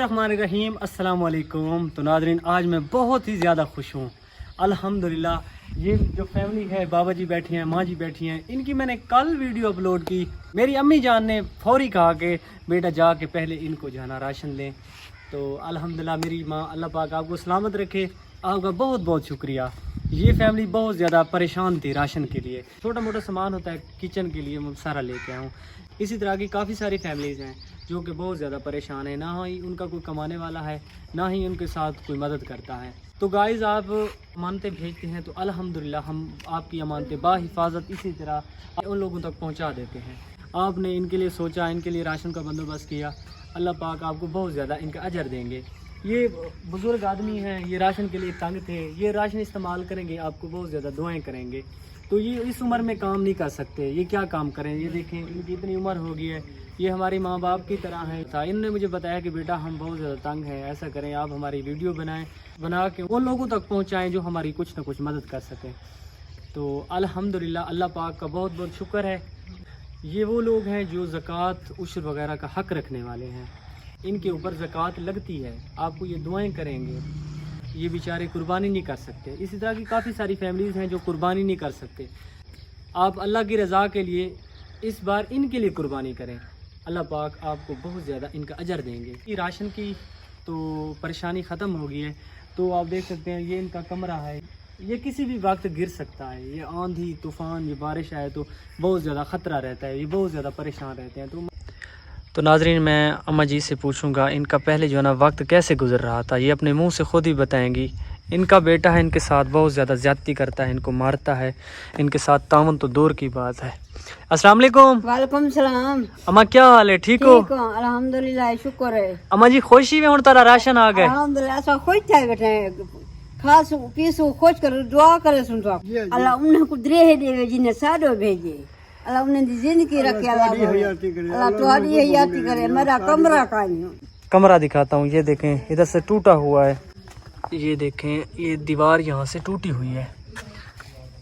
बिस्मिल्लाहिर्रहमानिर्रहीम अस्सलाम वालेकुम। तो नाज़रीन, आज मैं बहुत ही ज़्यादा खुश हूँ अल्हम्दुलिल्लाह। ये जो फैमिली है, बाबा जी बैठी हैं, माँ जी बैठी हैं, इनकी मैंने कल वीडियो अपलोड की। मेरी अम्मी जान ने फौरी कहा कि बेटा जा के पहले इनको जो है ना राशन दें। तो अल्हम्दुलिल्लाह मेरी माँ, अल्लाह पाक आपको सलामत रखे, आपका बहुत बहुत शुक्रिया। ये फैमिली बहुत ज़्यादा परेशान थी राशन के लिए। छोटा मोटा सामान होता है किचन के लिए, मैं सारा लेके आया हूँ। इसी तरह की काफ़ी सारी फैमिलीज़ हैं जो कि बहुत ज़्यादा परेशान है, ना ही उनका कोई कमाने वाला है, ना ही उनके साथ कोई मदद करता है। तो गाइज़, आप अमानतें भेजते हैं तो अल्हम्दुलिल्लाह हम आपकी अमानतें बाहिफाजत इसी तरह उन लोगों तक पहुंचा देते हैं। आपने इनके लिए सोचा, इनके लिए राशन का बंदोबस्त किया, अल्लाह पाक आपको बहुत ज़्यादा इनका अजर देंगे। ये बुज़ुर्ग आदमी हैं, ये राशन के लिए तंग थे, ये राशन इस्तेमाल करेंगे, आपको बहुत ज़्यादा दुआएँ करेंगे। तो ये इस उम्र में काम नहीं कर सकते, ये क्या काम करें? ये देखें, इनकी इतनी उम्र हो गई है, ये हमारे माँ बाप की तरह हैं। था इन्होंने मुझे बताया कि बेटा हम बहुत ज़्यादा तंग हैं, ऐसा करें आप हमारी वीडियो बनाएं, बना के उन लोगों तक पहुँचाएँ जो हमारी कुछ ना कुछ मदद कर सकें। तो अल्हम्दुलिल्लाह अल्लाह पाक का बहुत बहुत शुक्र है। ये वो लोग हैं जो ज़कात उश्र वगैरह का हक़ रखने वाले हैं, इनके ऊपर ज़कात लगती है, आपको ये दुआएँ करेंगे। ये बेचारे कुर्बानी नहीं कर सकते। इसी तरह की काफ़ी सारी फैमिलीज़ हैं जो कुर्बानी नहीं कर सकते। आप अल्लाह की रज़ा के लिए इस बार इनके लिए कुर्बानी करें, अल्लाह पाक आपको बहुत ज़्यादा इनका अजर देंगे। ये राशन की तो परेशानी ख़त्म हो गई है। तो आप देख सकते हैं ये इनका कमरा है, ये किसी भी वक्त गिर सकता है। ये आंधी तूफ़ान, ये बारिश आए तो बहुत ज़्यादा ख़तरा रहता है, ये बहुत ज़्यादा परेशान रहते हैं। तो नाज़रीन, मैं अम्मा जी से पूछूंगा इनका पहले जो है ना वक्त कैसे गुजर रहा था, ये अपने मुंह से खुद ही बताएंगी। इनका बेटा है, इनके साथ बहुत ज़्यादा ज़्यादती करता है, इनको मारता है, इनके साथ तावन तो दूर की बात है। अस्सलाम वालेकुम। वालेकुम सलाम। अम्मा क्या हाल है, ठीक हो? अल्हम्दुलिल्लाह, शुक्र है। अम्मा जी खुशी में हूँ तारा राशन आ गए? अल्हम्दुलिल्लाह, ऐसा खुश थे बैठे खास पीसू खोज कर दुआ करे सुन तो अल्लाह उन्हें को द्रेह देवे जिन्हें साडो भेजे, अल्लाह उन्हें दी जिंदगी रखे, अल्लाह तुम्हारी हयाती करे। मेरा कमरा का कमरा दिखाता हूँ, ये देखें इधर से टूटा हुआ है, ये देखें ये दीवार यहाँ से टूटी हुई है।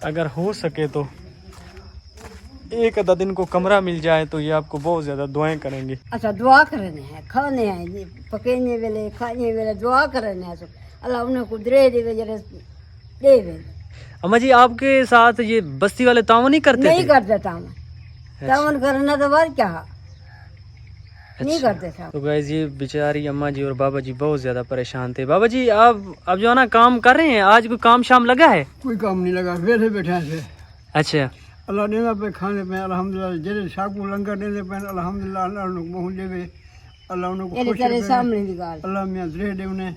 अगर हो सके तो एक आधा दिन को कमरा मिल जाए तो ये आपको बहुत ज़्यादा दुआएं करेंगे। अच्छा, दुआ करने हैं, खाने हैं, पकने वेले खाने वेले दुआ करने हैं, अल्लाह उन्हें को द्रेह देवे जरे देवे। अम्मा जी आपके साथ ये बस्ती वाले तावन नहीं करते? नहीं करते तावन करना तो बार क्या नहीं करते साहब। तो गाइस, ये बेचारी अम्मा जी और बाबा जी बहुत ज्यादा परेशान थे। बाबा जी आप अब जो है ना काम कर रहे हैं, आज कोई काम शाम लगा है? कोई काम नहीं लगा, बैठे बैठे थे। अच्छा, अल्लाह देना पे खाने पे अल्हम्दुलिल्लाह, जेरे साकू लंगर देने पे अल्हम्दुलिल्लाह, अल्लाह उनको बहु देवे, अल्लाह उनको खुश तेरे रखे, सामने की गाल अल्लाह मियां दे दे उन्हें,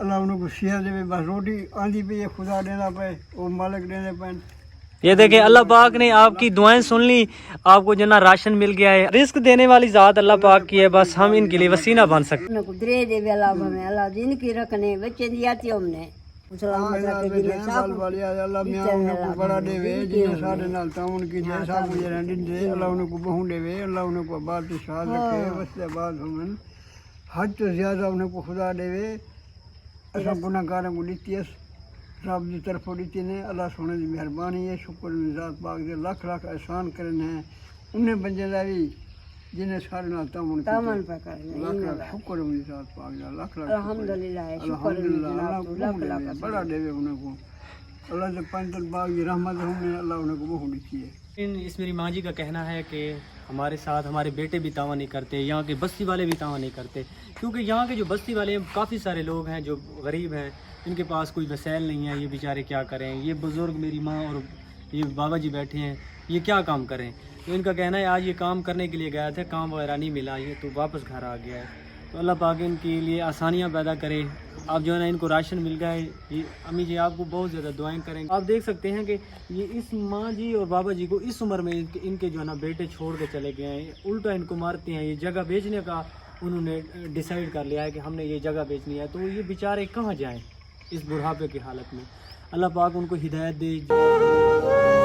अल्लाह उनको सेहत देवे। बस रोटी आंधी पे ये खुदा देना पे, वो मालिक देने पे। ये देखें अल्लाह पाक ने आपकी दुआएं सुन ली, आपको जो ना राशन मिल गया है। रिस्क देने वाली जात अल्लाह पाक की है, बस हम इनके लिए वसीला बन सकते। उनको द्रे देवे अल्लाह हमें, अल्लाह जिनकी रखने बच्चे दी आती हमने सलामत रखे, जिन्हें साफ अल्लाह मियां उनको बड़ा देवे, जिन्हें सारे नाल ताउन की जे साकू जरा दिंदे, अल्लाह उनको बहु देवे, अल्लाह उनको बात शाद रखे, वस्ते बाद हमन हद तो ज्यादा उनको खुदा देवे। असा गुनाहगारों को दिती रब की तरफों दी ने, अल्लाह सोने की मेहरबानी है। शुक्र ज़ात पाक दे लख लख एहसान करने हैं उन्हें बंदे दा भी जिन्हें सारे नाल तावन पे करने। लख लख शुक्र उन्हें ज़ात पाक दा लख लख अल्हम्दुलिल्लाह, शुक्र अल्लाह बड़ा देवे उन्हें को, अल्लाह से पंचल पाक की रहमत है, अल्लाह उन्हें को बहुत दी है। इस मेरी माँ जी का कहना है कि हमारे साथ हमारे बेटे भी तावा नहीं करते, यहाँ के बस्ती वाले भी तावा नहीं करते, क्योंकि यहाँ के जो बस्ती वाले हैं काफ़ी सारे लोग हैं जो गरीब हैं, इनके पास कोई वसैल नहीं है। ये बेचारे क्या करें? ये बुज़ुर्ग मेरी माँ और ये बाबा जी बैठे हैं, ये क्या काम करें? तो इनका कहना है आज ये काम करने के लिए गया था, काम वगैरह नहीं मिला, ये तो वापस घर आ गया है। तो अल्लाह पाक इनके लिए आसानियाँ पैदा करे। आप जो है ना इनको राशन मिल गया है। ये अम्मी जी आपको बहुत ज़्यादा दुआएं करेंगे। आप देख सकते हैं कि ये इस माँ जी और बाबा जी को इस उम्र में इनके जो है ना बेटे छोड़ के चले गए हैं, उल्टा इनको मारते हैं। ये जगह बेचने का उन्होंने डिसाइड कर लिया है कि हमने ये जगह बेचनी है। तो ये बेचारे कहाँ जाएँ इस बुढ़ापे की हालत में? अल्लाह पाक उनको हिदायत दे।